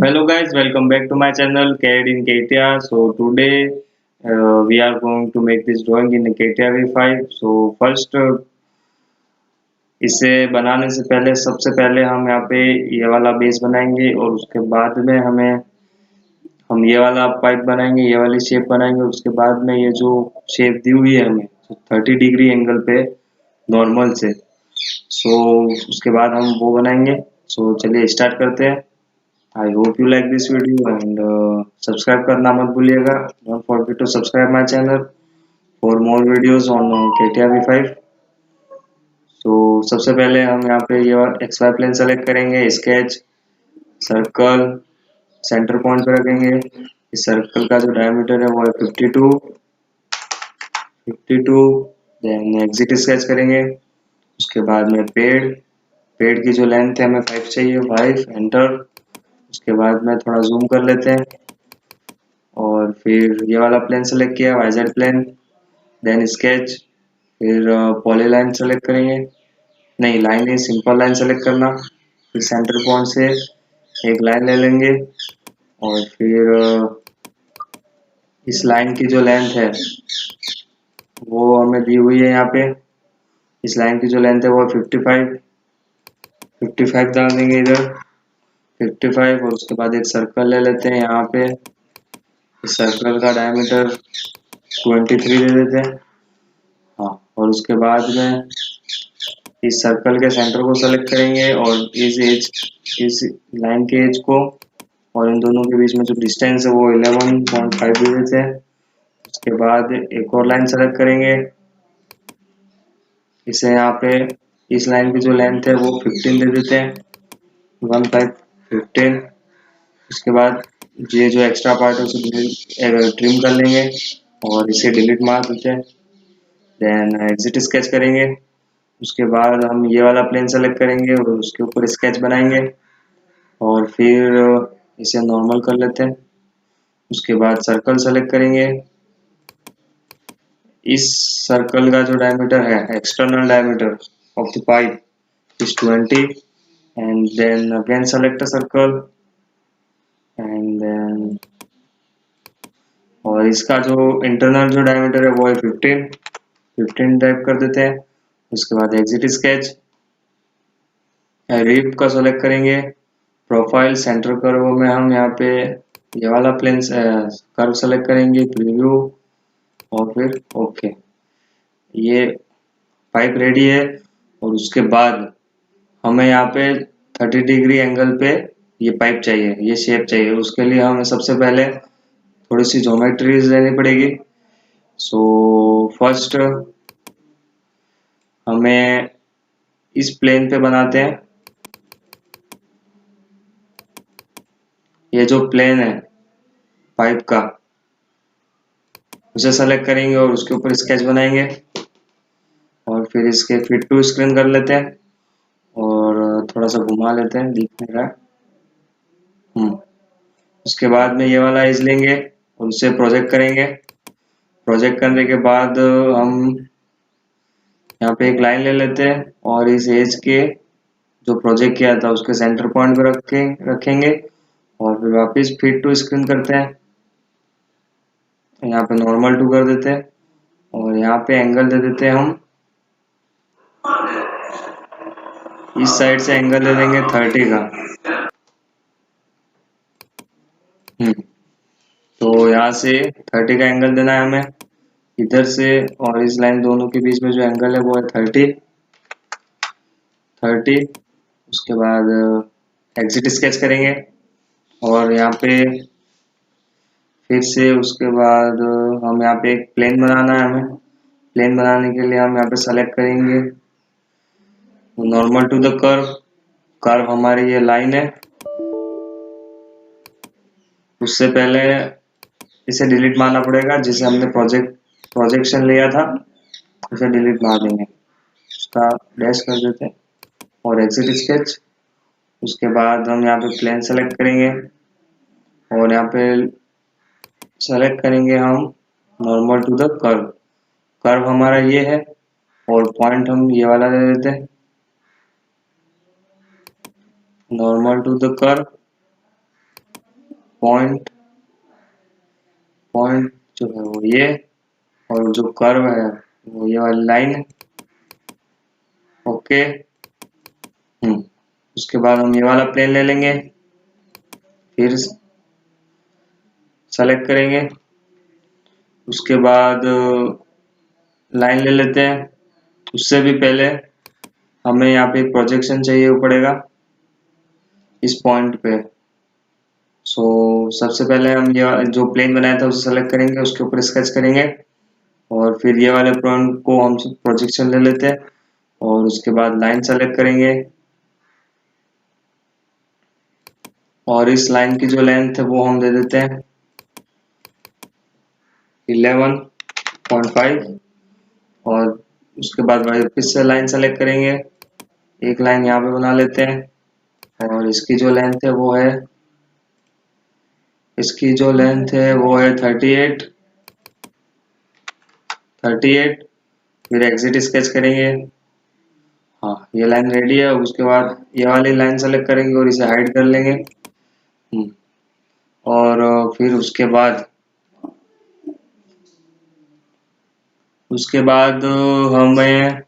Hello guys, welcome back to my channel CAD in CATIA. So today we are going to make this drawing in CATIA V5. So first इसे बनाने से पहले सबसे पहले हम यहाँ पे ये वाला बेस बनाएंगे और उसके बाद में हम ये वाला पाइप बनाएंगे, ये वाली शेप बनाएंगे। उसके बाद में ये जो शेप दी हुई है हमें 30 डिग्री एंगल पे नॉर्मल से, सो उसके बाद हम वो बनाएंगे। सो चलिए स्टार्ट करते हैं। I hope you like this video and subscribe करना मत भूलिएगा। Don't forget to subscribe my channel for more videos on CATIA V5। तो सबसे पहले हम यहाँ पे ये XY प्लेन सेलेक्ट करेंगे, स्केच, सर्कल, सेंटर पॉइंट पे रखेंगे। इस सर्कल का जो डायमीटर है वो है 52। देन एग्जिट स्केच करेंगे। उसके बाद में पेड़ की जो लेंथ है हमें 5 चाहिए, 5 एंटर। उसके बाद में थोड़ा जूम कर लेते हैं और फिर ये वाला प्लेन सेलेक्ट किया, YZ प्लेन। देन स्केच, फिर पॉलीलाइन सेलेक्ट करेंगे, नहीं लाइन नहीं, सिंपल लाइन सेलेक्ट करना। फिर सेंटर पॉइंट से एक लाइन ले लेंगे और फिर इस लाइन की जो लेंथ है वो हमें दी हुई है यहाँ पे। इस लाइन की जो लेंथ है वो 55 डाल देंगे इधर, 55। और उसके बाद एक सर्कल ले लेते हैं यहाँ पे। इस सर्कल का डायमीटर 23 दे देते हैं। हाँ, और उसके बाद में इस सर्कल के सेंटर को सेलेक्ट करेंगे और इस लाइन के एज को और इन दोनों के बीच में जो डिस्टेंस है वो 11.5 दे देते हैं। उसके बाद एक और लाइन सेलेक्ट करेंगे, इसे यहाँ पे इस लाइन की जो लेंथ है वो 15 दे देते हैं, 15। उसके बाद ये जो एक्स्ट्रा पार्ट है उसे ट्रिम कर लेंगे और इसे डिलीट मार देते हैं। देन एग्जिट स्केच करेंगे। उसके बाद हम ये वाला प्लेन सेलेक्ट करेंगे और उसके ऊपर स्केच बनाएंगे और फिर इसे नॉर्मल कर लेते हैं। उसके बाद सर्कल सेलेक्ट करेंगे। इस सर्कल का जो डायमीटर है, external diameter of the pipe is 20। And then again select a circle and then, और इसका जो इंटरनल जो डायमीटर है वो है 15 टाइप कर देते हैं। उसके बाद एग्जिट स्केच, रिप का सेलेक्ट करेंगे। प्रोफाइल सेंटर कर्व में हम यहाँ पे ये वाला प्लेन कर्व सेलेक्ट करेंगे, प्रीव्यू और फिर ओके। ये पाइप रेडी है और उसके बाद हमें यहाँ पे 30 डिग्री एंगल पे ये पाइप चाहिए, ये शेप चाहिए। उसके लिए हमें सबसे पहले थोड़ी सी ज्योमेट्रीज लेनी पड़ेगी। सो फर्स्ट हमें इस प्लेन पे बनाते हैं। ये जो प्लेन है पाइप का उसे सेलेक्ट करेंगे और उसके ऊपर स्केच बनाएंगे और फिर इसके फिट टू स्क्रीन कर लेते हैं और थोड़ा सा घुमा लेते हैं, दिख नहीं रहा है। उसके बाद में ये वाला एज लेंगे और उसे प्रोजेक्ट करेंगे। प्रोजेक्ट करने के बाद हम यहाँ पे एक लाइन ले लेते हैं और इस एज के जो प्रोजेक्ट किया था उसके सेंटर पॉइंट पे रखेंगे और फिर वापस फिट टू स्क्रीन करते हैं। यहाँ पे नॉर्मल टू कर देते हैं और यहाँ पे एंगल दे देते हैं हम, इस साइड से एंगल दे देंगे 30 का। तो यहाँ से 30 का एंगल देना है हमें इधर से, और इस लाइन दोनों के बीच में जो एंगल है वो है 30। उसके बाद एग्जिट स्केच करेंगे और यहाँ पे फिर से उसके बाद हम यहाँ पे एक प्लेन बनाना है हमें। प्लेन बनाने के लिए हम यहाँ पे सेलेक्ट करेंगे नॉर्मल टू द कर्व हमारी ये लाइन है। उससे पहले इसे डिलीट मारना पड़ेगा, जिसे हमने प्रोजेक्शन लिया था उसे डिलीट मार देंगे, उसका डैश कर देते हैं और एग्जिट स्केच। उसके बाद हम यहाँ पे प्लेन सेलेक्ट करेंगे और यहाँ पे सेलेक्ट करेंगे हम नॉर्मल टू द कर्व हमारा ये है और पॉइंट हम ये वाला दे देते हैं, normal to the curve. Point point जो है वो ये, और जो कर्व है वो ये वाली लाइन है। ओके। उसके बाद हम ये वाला प्लेन ले लेंगे, फिर सेलेक्ट करेंगे। उसके बाद लाइन ले लेते हैं। उससे भी पहले हमें यहाँ पे एक प्रोजेक्शन चाहिए पड़ेगा इस पॉइंट पे। सो सबसे पहले हम ये जो प्लेन बनाया था उसे सेलेक्ट करेंगे, उसके ऊपर स्केच करेंगे, और फिर ये वाले पॉइंट को हम प्रोजेक्शन ले लेते हैं, और उसके बाद लाइन सेलेक्ट करेंगे, और इस लाइन की जो लेंथ है वो हम दे देते हैं 11.5। और उसके बाद फिर से लाइन सेलेक्ट करेंगे, एक लाइन यहाँ पे बना लेते हैं, और इसकी जो लेंथ है वो है 38। फिर एग्जिट स्केच करेंगे। हाँ, ये लाइन रेडी है। उसके बाद ये वाली लाइन सेलेक्ट करेंगे और इसे हाइड कर लेंगे। और फिर उसके बाद हमें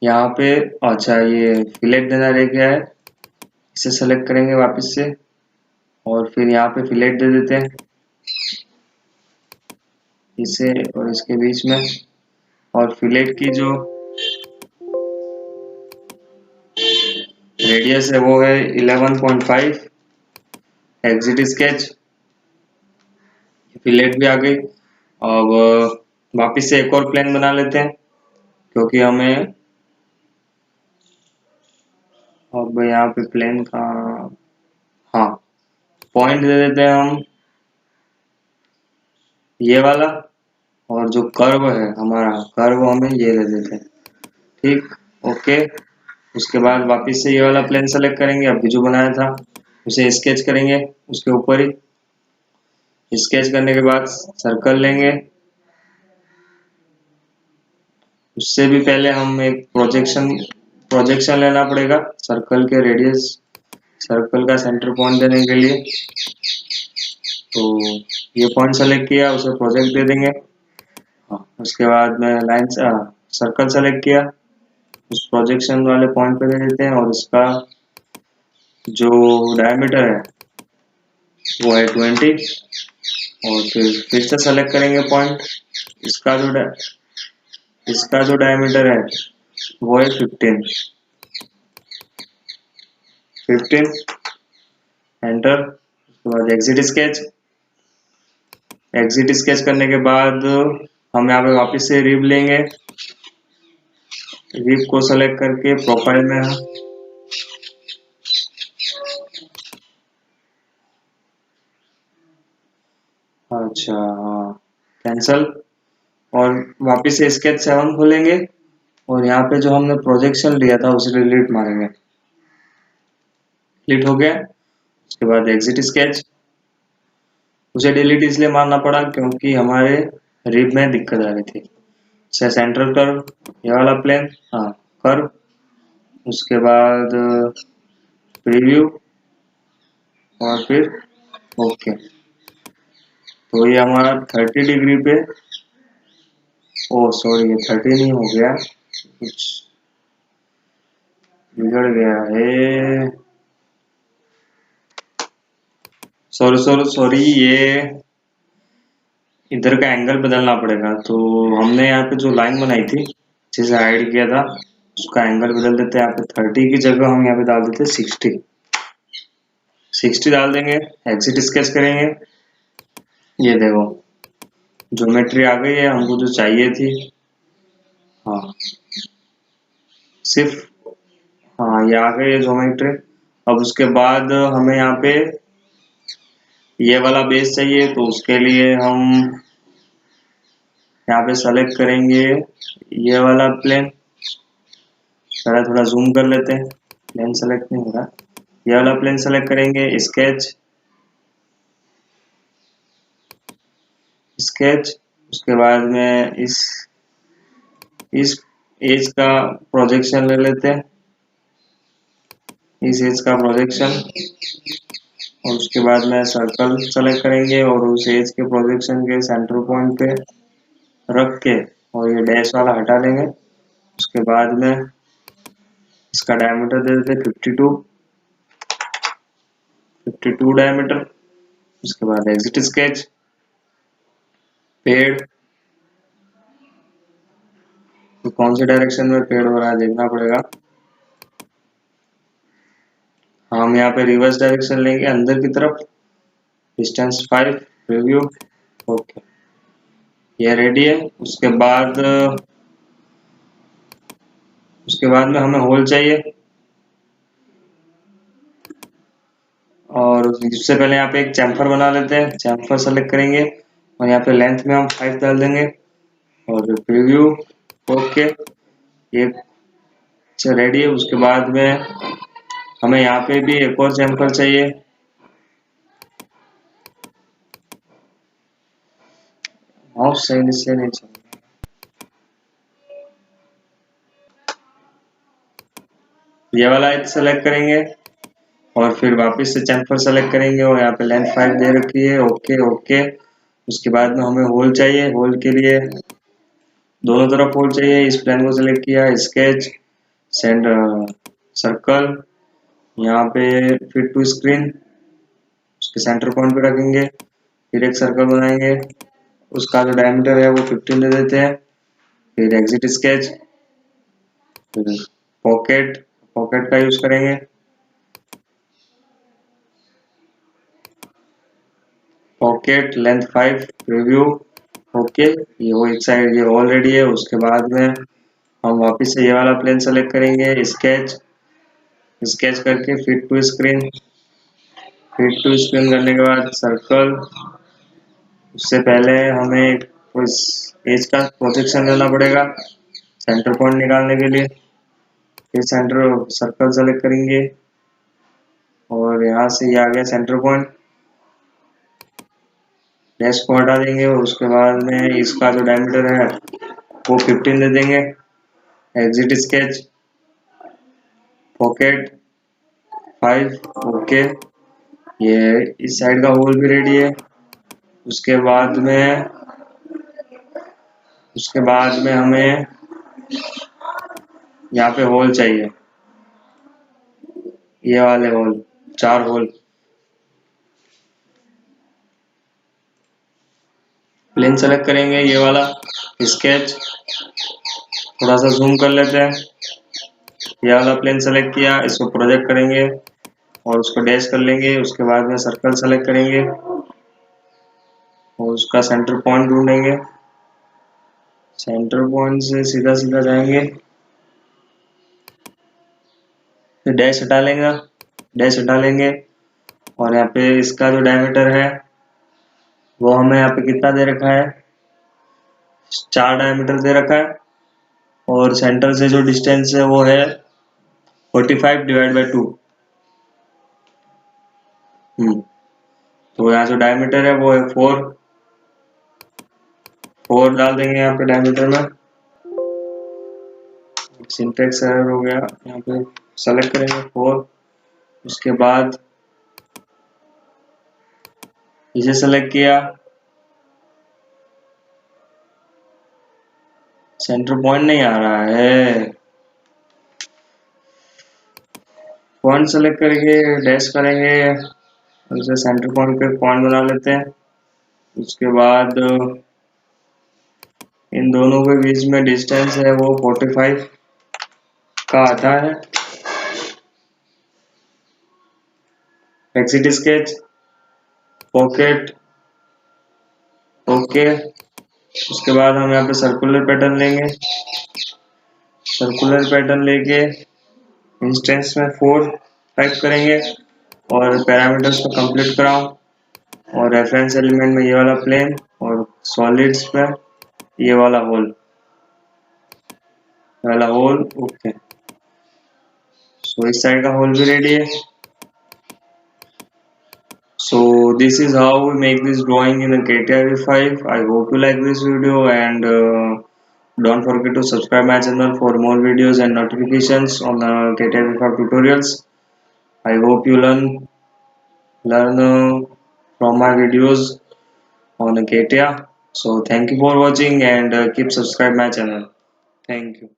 यहाँ पे, अच्छा ये फिलेट देना रह गया है, इसे सेलेक्ट करेंगे वापस से, और फिर यहाँ पे फिलेट दे देते हैं इसे और इसके बीच में। और फिलेट की जो रेडियस है वो है 11.5। एग्जिट स्केच, फिलेट भी आ गई। अब वापिस से एक और प्लेन बना लेते हैं, क्योंकि हमें अब यहाँ पे प्लेन का, हाँ, पॉइंट दे देते हैं हम ये वाला, और जो कर्व है हमारा कर्व हमें ये दे देते हैं। ठीक, ओके। उसके बाद वापिस से ये वाला प्लेन सेलेक्ट करेंगे, अभी जो बनाया था उसे स्केच करेंगे उसके ऊपर ही। स्केच करने के बाद सर्कल लेंगे। उससे भी पहले हम एक प्रोजेक्शन लेना पड़ेगा सर्कल के रेडियस, सर्कल का सेंटर पॉइंट देने के लिए। तो ये पॉइंट सेलेक्ट किया, उसे प्रोजेक्ट दे देंगे। हाँ, उसके बाद में लाइन सर्कल सेलेक्ट किया, उस प्रोजेक्शन वाले पॉइंट पे दे देते हैं, और इसका जो डायमीटर है वो है 20। और फिर से सेलेक्ट करेंगे पॉइंट। इसका जो डायमीटर है वो है 15। एंटर। उसके बाद एग्जिट स्केच करने के बाद हम यहाँ पे वापस से रिब लेंगे। रिब को सेलेक्ट करके प्रोफाइल में, अच्छा हाँ, कैंसल। और वापस से स्केच 7 खोलेंगे, और यहाँ पे जो हमने प्रोजेक्शन लिया था उसे डिलीट मारेंगे। डिलीट हो गया। उसके बाद एग्जिट स्केच, उसे डिलीट इसलिए मारना पड़ा क्योंकि हमारे रिब में दिक्कत आ रही थी। सेंटर कर्व, ये वाला प्लेन, हाँ कर्व। उसके बाद प्रीव्यू, और फिर ओके। तो ये हमारा 30 डिग्री पे, ओ सॉरी, ये 30 नहीं हो गया, कुछ बिगड़ गया है। सॉरी, ये इधर का एंगल बदलना पड़ेगा। तो हमने यहाँ पे जो लाइन बनाई थी जिसे हाइड किया था उसका एंगल बदल देते हैं। यहाँ पे 30 की जगह हम यहाँ पे डाल देते हैं 60 डाल देंगे। एग्जिट स्केच करेंगे। ये देखो ज्योमेट्री आ गई है हमको जो चाहिए थी। हाँ, सिर्फ, हाँ ये आ गई है ज्योमेट्री। अब उसके बाद हमें यहाँ पे ये वाला बेस चाहिए, तो उसके लिए हम यहाँ पे सेलेक्ट करेंगे ये वाला प्लेन। थोड़ा जूम कर लेते हैं, प्लेन सेलेक्ट नहीं हो रहा। ये वाला प्लेन सेलेक्ट करेंगे, स्केच। उसके बाद में इस एज का प्रोजेक्शन ले लेते हैं, इस एज का प्रोजेक्शन। और उसके बाद में सर्कल सेलेक्ट करेंगे और उस एज के प्रोजेक्शन के सेंटर पॉइंट पे रख के और ये डैश वाला हटा लेंगे। उसके बाद में इसका डायमीटर दे देते 52 डायमीटर। उसके बाद एग्जिट स्केच, पेड़, तो कौन से डायरेक्शन में पेड़ हो रहा है देखना पड़ेगा। हम यहाँ पे रिवर्स डायरेक्शन लेंगे अंदर की तरफ, डिस्टेंस 5, प्रीव्यू, ओके, ये रेडी है। उसके बाद में हमें होल चाहिए और उससे पहले यहाँ पे एक चैम्फर बना लेते हैं। चैम्फर सेलेक्ट करेंगे और यहाँ पे लेंथ में हम 5 डाल देंगे और प्रीव्यू, ओके, ये रेडी है। उसके बाद में हमें यहाँ पे भी एक और चैम्फर चाहिए। माउस सही से नहीं चल, ये वाला सेलेक्ट करेंगे और फिर वापस से चैम्फर सेलेक्ट करेंगे और यहाँ पे लेंथ 5 दे रखी है, ओके ओके। उसके बाद में हमें होल चाहिए। होल के लिए दोनों तरफ होल चाहिए। इस प्लेन को सिलेक्ट किया, स्केच, सेंड सर्कल, यहाँ पे फिट टू स्क्रीन, उसके सेंटर पॉइंट पे रखेंगे, फिर एक सर्कल बनाएंगे, उसका जो डायमीटर है वो 15 दे देते हैं। फिर एग्जिट स्केच, फिर पॉकेट का यूज करेंगे, पॉकेट, लेंथ 5, प्रीव्यू, ओके। ये वो एक साइड ये ऑलरेडी है। उसके बाद में हम वापस से ये वाला प्लेन सेलेक्ट करेंगे, स्केच करके फिट टू स्क्रीन, करने के बाद सर्कल। उससे पहले हमें उस एज का प्रोजेक्शन लेना पड़ेगा सेंटर पॉइंट निकालने के लिए। फिर सेंटर सर्कल सेलेक्ट करेंगे और यहाँ से ये आ गया सेंटर पॉइंट, डैश को हटा देंगे और उसके बाद में इसका जो डायमीटर है वो 15 दे देंगे। Exit sketch, pocket 5, okay. ये इस साइड का होल भी रेडी है। उसके बाद में हमें यहाँ पे होल चाहिए, ये वाले होल, 4 होल। प्लेन सेलेक्ट करेंगे, ये वाला स्केच, थोड़ा सा जूम कर लेते हैं। ये वाला प्लेन सेलेक्ट किया, इसको प्रोजेक्ट करेंगे और उसको डैश कर लेंगे। उसके बाद में सर्कल सेलेक्ट करेंगे और उसका सेंटर पॉइंट ढूंढेंगे। सेंटर पॉइंट से सीधा सीधा जाएंगे, फिर डैश हटा लेंगे और यहाँ पे इसका जो डायमीटर है वो हमें यहाँ पे कितना दे रखा है, 4 डायमीटर दे रखा है और सेंटर से जो डिस्टेंस है वो है 45 डिवाइड बाई 2। तो यहाँ जो डायमीटर है वो है 4 डाल देंगे यहाँ पे डायमीटर में। सिंटेक्स एरर हो गया, यहाँ पे सेलेक्ट करेंगे 4। उसके बाद इसे सेलेक्ट किया, सेंटर पॉइंट नहीं आ रहा है। पॉइंट सेलेक्ट करके डैश करेंगे, उसे सेंटर पॉइंट पे पॉइंट बना लेते हैं। उसके बाद इन दोनों के बीच में डिस्टेंस है वो 45 का आता है। Exit sketch, pocket, okay. उसके बाद हम यहाँ पे सर्कुलर पैटर्न लेंगे, लेके इंस्टेंस में 4 टाइप करेंगे और पैरामीटर्स को कंप्लीट कराओ और रेफरेंस एलिमेंट में ये वाला प्लेन और सॉलिड्स में ये वाला होल, ओके। सो इस साइड का होल भी रेडी है। So this is how we make this drawing in a CATIA V5. I hope you like this video and don't forget to subscribe my channel for more videos and notifications on CATIA V5 tutorials. I hope you learn learn from my videos on CATIA. So thank you for watching and keep subscribe my channel. Thank you.